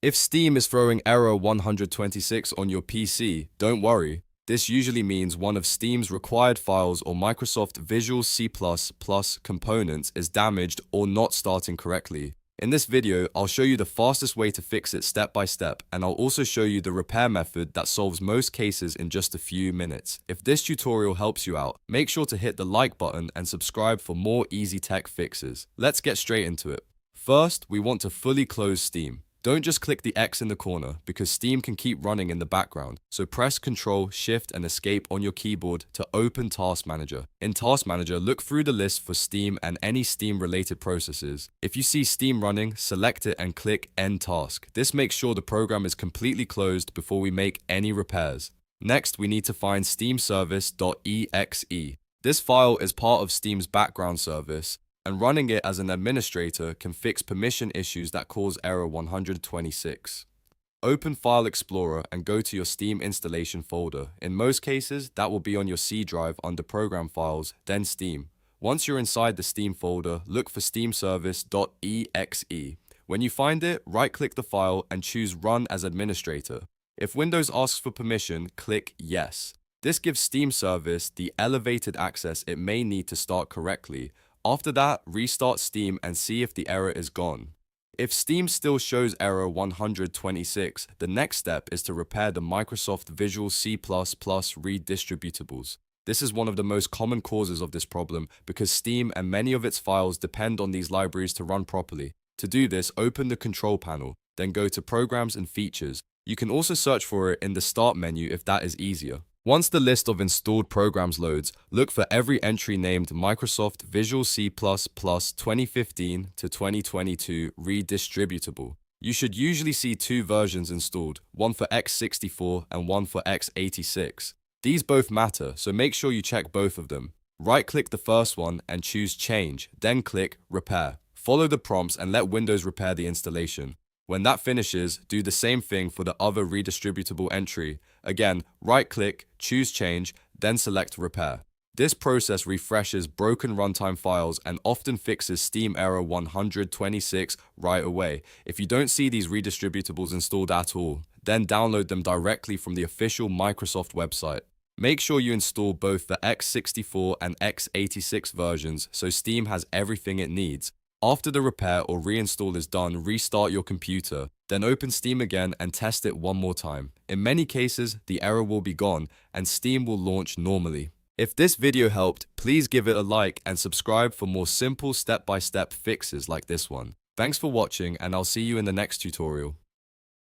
If Steam is throwing error 126 on your PC, don't worry. This usually means one of Steam's required files or Microsoft Visual C++ components is damaged or not starting correctly. In this video, I'll show you the fastest way to fix it step by step, and I'll also show you the repair method that solves most cases in just a few minutes. If this tutorial helps you out, make sure to hit the like button and subscribe for more easy tech fixes. Let's get straight into it. First, we want to fully close Steam. Don't just click the X in the corner because Steam can keep running in the background, so press Ctrl, Shift and Escape on your keyboard to open Task Manager. In Task Manager, look through the list for Steam and any Steam-related processes. If you see Steam running, select it and click End Task. This makes sure the program is completely closed before we make any repairs. Next, we need to find SteamService.exe. This file is part of Steam's background service, and running it as an administrator can fix permission issues that cause error 126. Open File Explorer and go to your Steam installation folder. In most cases, that will be on your C drive under Program Files, then Steam. Once you're inside the Steam folder, look for SteamService.exe. When you find it, right-click the file and choose Run as Administrator. If Windows asks for permission, click Yes. This gives Steam Service the elevated access it may need to start correctly. After that, restart Steam and see if the error is gone. If Steam still shows error 126, the next step is to repair the Microsoft Visual C++ Redistributables. This is one of the most common causes of this problem because Steam and many of its files depend on these libraries to run properly. To do this, open the Control panel, then go to Programs and Features. You can also search for it in the Start menu if that is easier. Once the list of installed programs loads, look for every entry named Microsoft Visual C++ 2015 to 2022 Redistributable. You should usually see two versions installed, one for x64 and one for x86. These both matter, so make sure you check both of them. Right-click the first one and choose Change, then click Repair. Follow the prompts and let Windows repair the installation. When that finishes, do the same thing for the other redistributable entry. Again, right-click, choose Change, then select Repair. This process refreshes broken runtime files and often fixes Steam error 126 right away. If you don't see these redistributables installed at all, then download them directly from the official Microsoft website. Make sure you install both the x64 and x86 versions so Steam has everything it needs. After the repair or reinstall is done, restart your computer, then open Steam again and test it one more time. In many cases, the error will be gone and Steam will launch normally. If this video helped, please give it a like and subscribe for more simple step-by-step fixes like this one. Thanks for watching and I'll see you in the next tutorial.